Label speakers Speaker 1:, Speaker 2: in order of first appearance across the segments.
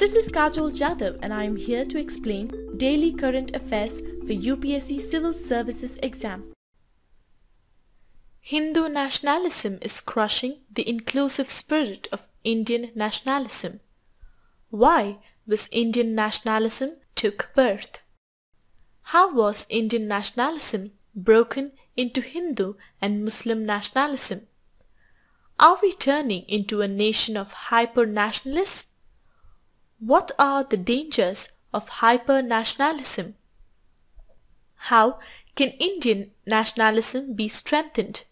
Speaker 1: This is Kajol Jadhav and I am here to explain daily current affairs for UPSC Civil Services exam. Hindu nationalism is crushing the inclusive spirit of Indian nationalism. Why was Indian nationalism took birth? How was Indian nationalism broken into Hindu and Muslim nationalism? Are we turning into a nation of hyper-nationalists? What are the dangers of hyper-nationalism? How can Indian nationalism be strengthened?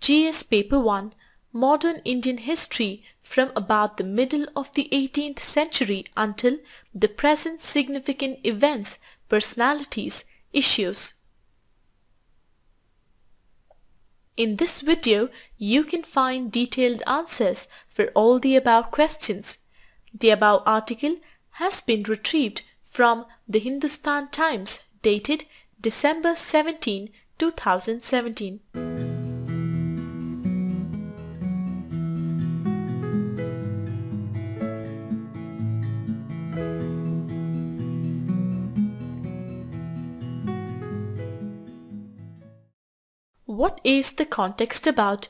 Speaker 1: GS Paper 1, Modern Indian History from about the middle of the 18th century until the present, significant events, personalities, issues. In this video, you can find detailed answers for all the above questions. The above article has been retrieved from the Hindustan Times dated December 17, 2017. What is the context about?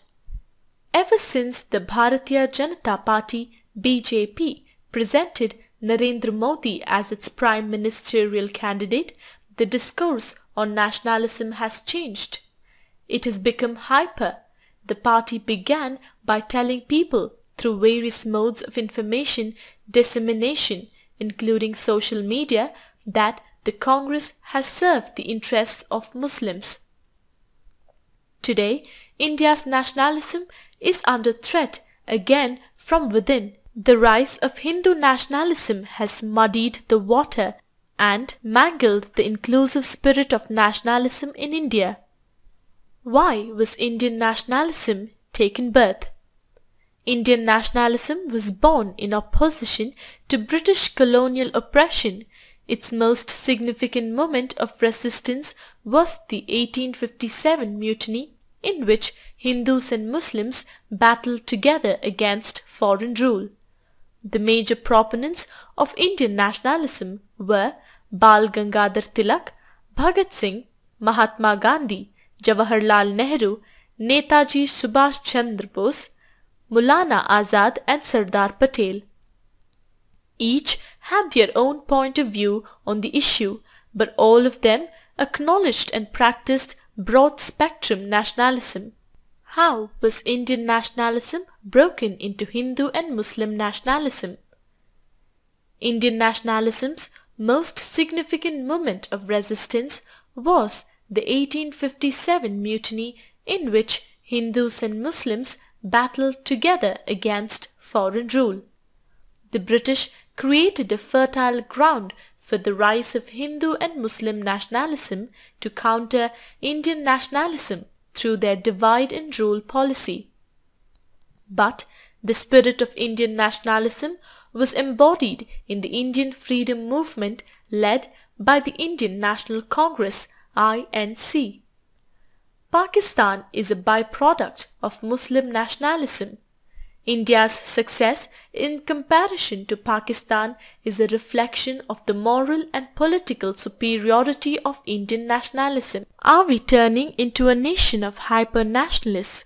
Speaker 1: Ever since the Bharatiya Janata Party BJP presented Narendra Modi as its prime ministerial candidate, the discourse on nationalism has changed. It has become hyper. The party began by telling people through various modes of information dissemination, including social media, that the Congress has served the interests of Muslims. Today, India's nationalism is under threat again from within. The rise of Hindu nationalism has muddied the water and mangled the inclusive spirit of nationalism in India. Why was Indian nationalism taken birth? Indian nationalism was born in opposition to British colonial oppression. Its most significant moment of resistance was the 1857 mutiny, in which Hindus and Muslims battled together against foreign rule. The major proponents of Indian nationalism were Bal Gangadhar Tilak, Bhagat Singh, Mahatma Gandhi, Jawaharlal Nehru, Netaji Subhash Chandra Bose, Maulana Azad and Sardar Patel. Each had their own point of view on the issue, but all of them acknowledged and practiced broad-spectrum nationalism. How was Indian nationalism broken into Hindu and Muslim nationalism? Indian nationalism's most significant moment of resistance was the 1857 mutiny, in which Hindus and Muslims battled together against foreign rule. The British created a fertile ground for the rise of Hindu and Muslim nationalism to counter Indian nationalism through their divide and rule policy. But the spirit of Indian nationalism was embodied in the Indian freedom movement led by the Indian National Congress (INC). Pakistan is a byproduct of Muslim nationalism. India's success in comparison to Pakistan is a reflection of the moral and political superiority of Indian nationalism. Are we turning into a nation of hyper-nationalists?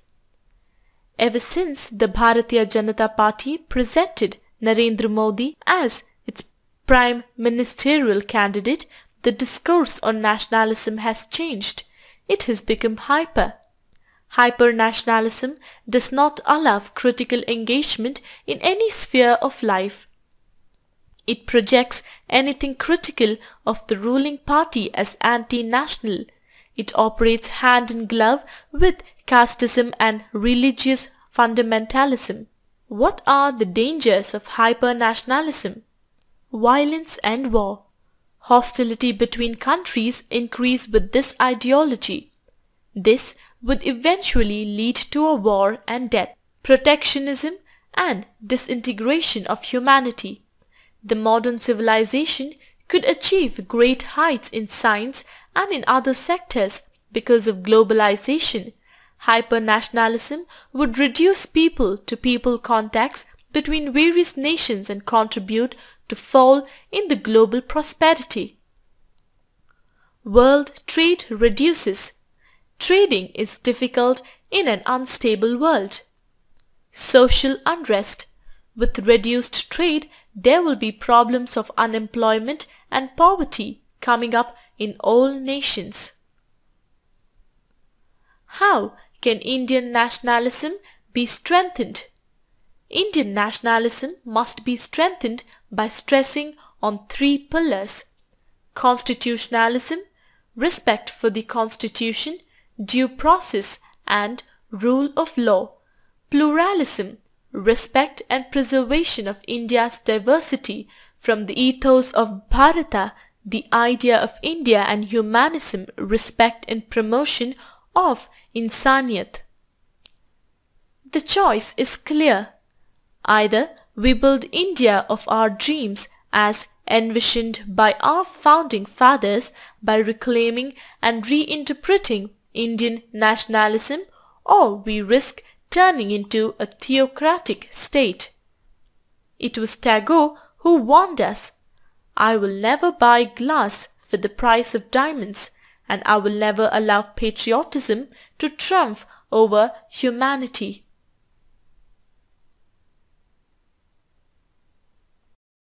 Speaker 1: Ever since the Bharatiya Janata Party presented Narendra Modi as its prime ministerial candidate, the discourse on nationalism has changed. It has become hyper. Hyper-nationalism does not allow critical engagement in any sphere of life. It projects anything critical of the ruling party as anti-national. It operates hand in glove with casteism and religious fundamentalism. What are the dangers of hyper-nationalism? Violence and war. Hostility between countries increase with this ideology. This would eventually lead to a war and death, protectionism and disintegration of humanity. The modern civilization could achieve great heights in science and in other sectors because of globalization. Hyper-nationalism would reduce people-to-people contacts between various nations and contribute to fall in the global prosperity. World trade reduces. Trading is difficult in an unstable world. Social unrest. With reduced trade, there will be problems of unemployment and poverty coming up in all nations. How can Indian nationalism be strengthened? Indian nationalism must be strengthened by stressing on three pillars: constitutionalism, respect for the constitution, due process and rule of law; pluralism, respect and preservation of India's diversity from the ethos of Bharata, the idea of India, and humanism, respect and promotion of insaniyat. The choice is clear. Either we build India of our dreams as envisioned by our founding fathers by reclaiming and reinterpreting Indian nationalism, or we risk turning into a theocratic state. It was Tagore who warned us, "I will never buy glass for the price of diamonds, and I will never allow patriotism to triumph over humanity."